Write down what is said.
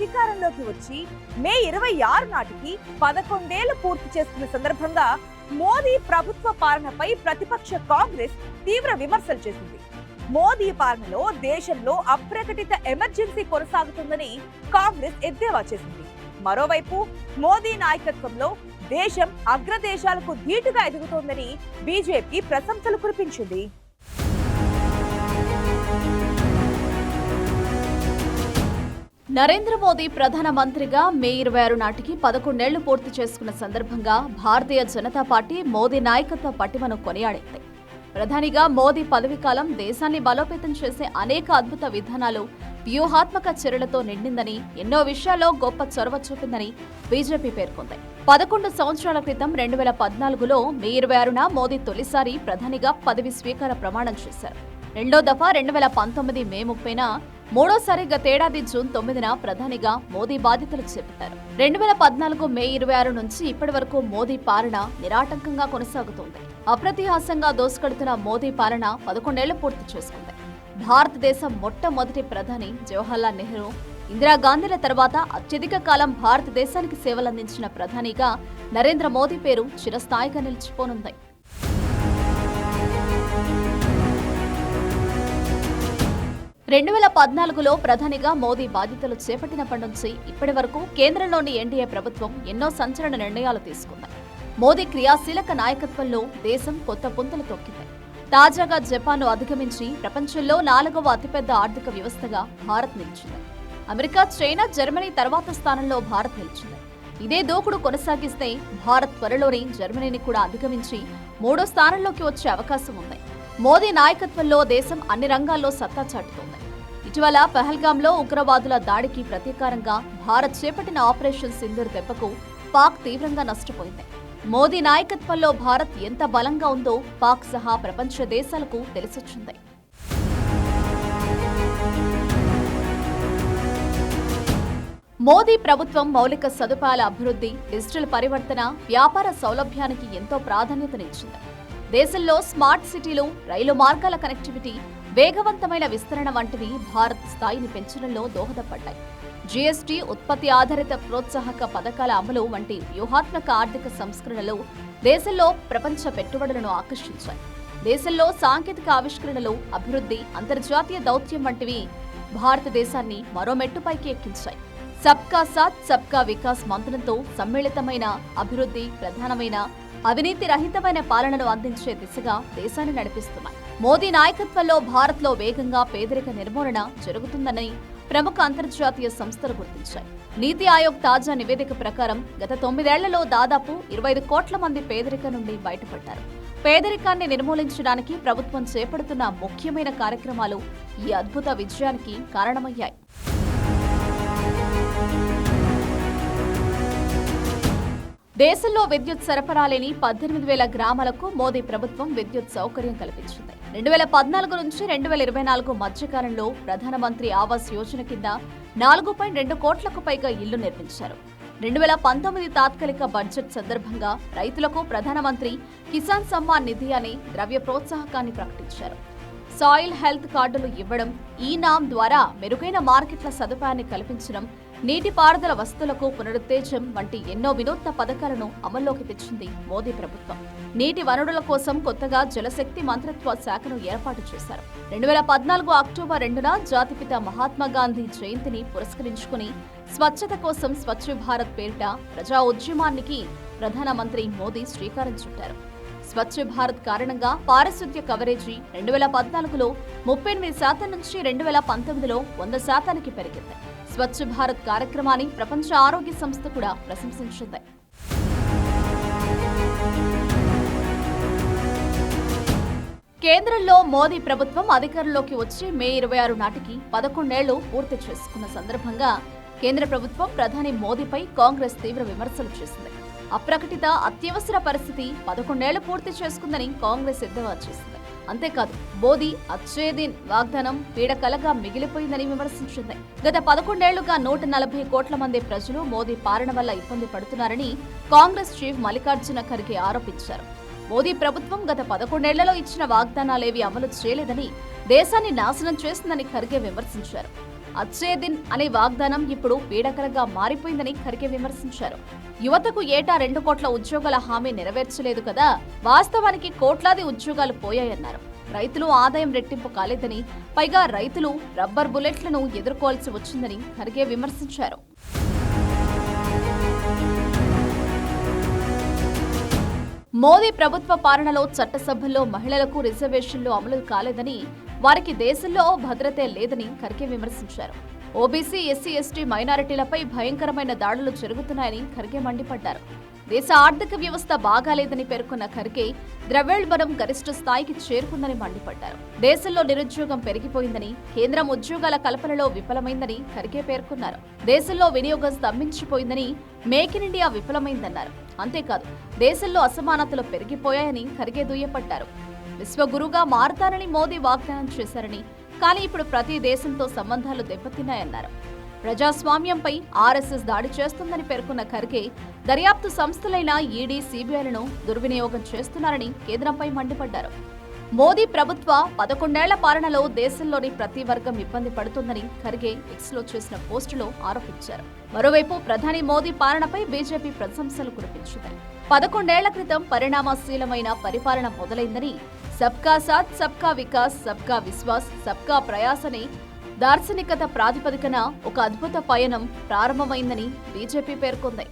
అధికారంలోకి వచ్చి మే 26 నాటికి 11 ఏళ్లు పూర్తి చేసుకున్న సందర్భంగా మోదీ ప్రభుత్వ పాలనపై ప్రతిపక్ష కాంగ్రెస్ తీవ్ర విమర్శలు చేసింది. మోదీ పాలనలో దేశంలో అప్రకటిత ఎమర్జెన్సీ కొనసాగుతుందని కాంగ్రెస్ ఎద్దేవా చేసింది. మరోవైపు మోదీ నాయకత్వంలో దేశం అగ్రదేశాలకు ధీటుగా ఎదుగుతోందని బీజేపీ ప్రశంసలు కురిపించింది. నరేంద్ర మోదీ ప్రధానమంత్రిగా మే 26 నాటికి 11 ఏళ్లు పూర్తి చేసుకున్న సందర్భంగా భారతీయ జనతా పార్టీ మోదీ నాయకత్వ పటిమను కొనియాడింది. ప్రధానిగా మోదీ పదవీకాలం దేశాన్ని బలోపేతం చేసే అనేక అద్భుత విధానాలు, వ్యూహాత్మక చర్యలతో నిండిందని, ఎన్నో విషయాల్లో గొప్ప చొరవ చూపిందని బీజేపీ పేర్కొంది. 11 సంవత్సరాల క్రితం 2014లో మే 26న మోదీ తొలిసారి ప్రధానిగా పదవి స్వీకార ప్రమాణం చేశారు. రెండో దఫా 2019 మే 30న, మూడోసారి గతేడాది జూన్ 9న ప్రధానిగా మోదీ బాధ్యతలు చేపట్టారు. 2014 మే 26 నుంచి ఇప్పటి వరకు మోదీ పాలన నిరాటంకంగా కొనసాగుతోంది. అప్రతిహాసంగా దోసుకెడుతున్న మోదీ పాలన 11 ఏళ్లు పూర్తి చేసుకుంది. భారతదేశం మొట్టమొదటి ప్రధాని జవహర్లాల్ నెహ్రూ, ఇందిరాగాంధీల తర్వాత అత్యధిక కాలం భారతదేశానికి సేవలందించిన ప్రధానిగా నరేంద్ర మోదీ పేరు చిరస్థాయిగా నిలిచిపోనుంది. 2014లో ప్రధానిగా మోదీ బాధ్యతలు చేపట్టినప్పటి నుంచి ఇప్పటి వరకు కేంద్రంలోని ఎన్డీఏ ప్రభుత్వం ఎన్నో సంచలన నిర్ణయాలు తీసుకుంది. మోదీ క్రియాశీలక నాయకత్వంలో దేశం కొత్త పుంతలు తొక్కింది. తాజాగా జపాన్ను అధిగమించి ప్రపంచంలో 4వ అతిపెద్ద ఆర్థిక వ్యవస్థగా భారత్ నిలిచింది. అమెరికా, చైనా, జర్మనీ తర్వాత స్థానంలో భారత్ నిలిచింది. ఇదే దూకుడు కొనసాగిస్తే భారత్ త్వరలోనే జర్మనీని కూడా అధిగమించి 3వ స్థానంలోకి వచ్చే అవకాశం ఉంది. మోదీ నాయకత్వంలో దేశం అన్ని రంగాల్లో సత్తా చాటుతోంది. ఇటీవల పహల్గాంలో ఉగ్రవాదుల దాడికి ప్రతీకారంగా భారత్ చేపట్టిన ఆపరేషన్ సింధూర్ దెబ్బకు పాక్ తీవ్రంగా నష్టపోయింది. మోదీ నాయకత్వంలో భారత్ ఎంత బలంగా ఉందో పాక్ సహా ప్రపంచ దేశాలకు తెలిసొచ్చింది. మోదీ ప్రభుత్వం మౌలిక సదుపాయాల అభివృద్ధి, డిజిటల్ పరివర్తన, వ్యాపార సౌలభ్యానికి ఎంతో ప్రాధాన్యతనిచ్చింది. దేశంలో స్మార్ట్ సిటీలు, రైలు మార్గాల కనెక్టివిటీ, వేగవంతమైన విస్తరణ వంటివి భారత్ స్థాయిని పెంచడంలో దోహదపడ్డాయి. జీఎస్టీ, ఉత్పత్తి ఆధారిత ప్రోత్సాహక పథకాల అమలు వంటి వ్యూహాత్మక ఆర్థిక సంస్కరణలు దేశంలో ప్రపంచ పెట్టుబడులను ఆకర్షించాయి. దేశంలో సాంకేతిక ఆవిష్కరణలు, అభివృద్ధి, అంతర్జాతీయ దౌత్యం వంటివి భారతదేశాన్ని మరో మెట్టుపైకి ఎక్కించాయి. సబ్కా సాథ్ సబ్కా వికాస్ మంత్రంతో సమ్మిళితమైన అభివృద్ధి, ప్రధానమైన అవినీతి రహితమైన పాలనను అందించే దిశగా దేశాన్ని నడిపిస్తున్నాయి. మోదీ నాయకత్వంలో భారత్లో వేగంగా పేదరిక నిర్మూలన జరుగుతుందని ప్రముఖ అంతర్జాతీయ సంస్థలు గుర్తించాయి. నీతి ఆయోగ్ తాజా నివేదిక ప్రకారం గత 9 ఏళ్లలో దాదాపు 25 కోట్ల మంది పేదరిక నుండి బయటపడ్డారు. పేదరికాన్ని నిర్మూలించడానికి ప్రభుత్వం చేపడుతున్న ముఖ్యమైన కార్యక్రమాలు ఈ అద్భుత విజయానికి కారణమయ్యాయి. దేశంలో విద్యుత్ సరఫరా లేని 18,000 గ్రామాలకు మోదీ ప్రభుత్వం విద్యుత్ సౌకర్యం కల్పించింది. 2014 నుంచి 2024 మధ్యకాలంలో ప్రధానమంత్రి ఆవాస్ యోజన కింద 4.2 కోట్లకు పైగా ఇళ్లు నిర్మించారు. 2019 తాత్కాలిక బడ్జెట్ సందర్భంగా రైతులకు ప్రధానమంత్రి కిసాన్ సమ్మాన్ నిధి అనే ద్రవ్య ప్రోత్సాహకాన్ని ప్రకటించారు. సాయిల్ హెల్త్ కార్డులు ఇవ్వడం, ఈ నామ్ ద్వారా మెరుగైన మార్కెట్ల సదుపాయాన్ని కల్పించడం, నీటిపారుదల వస్తువులకు పునరుత్తేజం వంటి ఎన్నో వినూత్న పథకాలను అమల్లోకి తెచ్చింది మోదీ ప్రభుత్వం. నీటి వనరుల కోసం కొత్తగా జలశక్తి మంత్రిత్వ శాఖను ఏర్పాటు చేశారు. 2014 అక్టోబర్ 2న జాతిపిత మహాత్మాగాంధీ జయంతిని పురస్కరించుకుని స్వచ్ఛత కోసం స్వచ్ఛ భారత్ పేరిట ప్రజా ఉద్యమానికి ప్రధానమంత్రి మోదీ శ్రీకారం చుట్టారు. స్వచ్ఛ భారత్ కారణంగా పారిశుద్ధ్య కవరేజీ 2014లో 38% నుంచి 2019లో 100%కి పెరిగింది. స్వచ్ఛ భారత్ కార్యక్రమాన్ని ప్రపంచ ఆరోగ్య సంస్థ కూడా ప్రశంసించింది. కేంద్రంలో మోదీ ప్రభుత్వం అధికారంలోకి వచ్చి మే 26 నాటికి 11 ఏళ్లు పూర్తి చేసుకున్న సందర్భంగా కేంద్ర ప్రభుత్వం ప్రధాని మోదీపై కాంగ్రెస్ తీవ్ర విమర్శలు చేసింది. అప్రకటిత అత్యవసర పరిస్థితి 11 ఏళ్లు పూర్తి చేసుకుందని కాంగ్రెస్ ఎద్దేవా చేసింది. అంతేకాదు, మోదీ అచ్చేదిన్ వాగ్దానం పీడకలగా మిగిలిపోయిందని విమర్శించింది. గత 11 ఏళ్లుగా 140 కోట్ల మంది ప్రజలు మోదీ పాలన వల్ల ఇబ్బంది పడుతున్నారని కాంగ్రెస్ చీఫ్ మల్లికార్జున ఖర్గే ఆరోపించారు. మోదీ ప్రభుత్వం గత 11 ఏళ్లలో ఇచ్చిన వాగ్దానాలేవి అమలు చేయలేదని, దేశాన్ని నాశనం చేసిందని ఖర్గే విమర్శించారు. అచ్చేదిన్ అనే వాగ్దానం ఇప్పుడు పీడకలంగా మారిపోయిందని ఖర్గే విమర్శించారు. యువతకు ఏటా 2 కోట్ల ఉద్యోగాల హామీ నెరవేర్చలేదు కదా, వాస్తవానికి కోట్లాది ఉద్యోగాలు పోయాయన్నారు. రైతులు ఆదాయం రెట్టింపు కాలేదని, పైగా రైతులు రబ్బర్ బుల్లెట్లను ఎదుర్కోవాల్సి వచ్చిందని ఖర్గే విమర్శించారు. మోదీ ప్రభుత్వ పాలనలో చట్టసభల్లో మహిళలకు రిజర్వేషన్లు అమలు కాలేదని, వారికి దేశంలో భద్రతే లేదని ఖర్గే విమర్శించారు. ఓబీసీ, ఎస్సీ, ఎస్టీ మైనారిటీలపై భయంకరమైన దాడులు జరుగుతున్నాయని ఖర్గే మండిపడ్డారు. దేశ ఆర్థిక వ్యవస్థ బాగాలేదని పేర్కొన్న ఖర్గే ద్రవ్యోల్బణం గరిష్ట స్థాయికి చేరుకుందని మండిపడ్డారు. దేశంలో నిరుద్యోగం పెరిగిపోయిందని, కేంద్రం ఉద్యోగాల కల్పనలో విఫలమైందని ఖర్గే పేర్కొన్నారు. దేశంలో వినియోగం స్తంభించిపోయిందని, మేక్ ఇన్ ఇండియా విఫలమైందన్నారు. అంతేకాదు, దేశంలో అసమానతలు పెరిగిపోయాయని ఖర్గే దుయ్యపట్టారు. విశ్వగురుగా మారతారని మోదీ వాగ్దానం చేశారని, కానీ ఇప్పుడు ప్రతి దేశంతో సంబంధాలు దెబ్బతిన్నాయన్నారు. ప్రజాస్వామ్యంపై ఆర్ఎస్ఎస్ దాడి చేస్తుందని పేర్కొన్న ఖర్గే దర్యాప్తు సంస్థలైన ఈడీ, సీబీఐలను దుర్వినియోగం చేస్తున్నారని కేంద్రంపై మండిపడ్డారు. మోదీ ప్రభుత్వ 11 ఏళ్ల పాలనలో దేశంలోని ప్రతి వర్గం ఇబ్బంది పడుతుందని ఖర్గే ఎక్స్లో చేసిన పోస్టులో ఆరోపించారు. మరోవైపు ప్రధాని మోదీ పాలనపై బీజేపీ ప్రశంసలు కురిపించింది. 11 ఏళ్ల క్రితం పరిణామశీలమైన పరిపాలన మొదలైందని, సబ్కా సాథ్, సబ్కా వికాస్, సబ్కా విశ్వాస్, సబ్కా ప్రయాస్ అనే దార్శనికత ప్రాతిపదికన ఒక అద్భుత పయనం ప్రారంభమైందని బీజేపీ పేర్కొంది.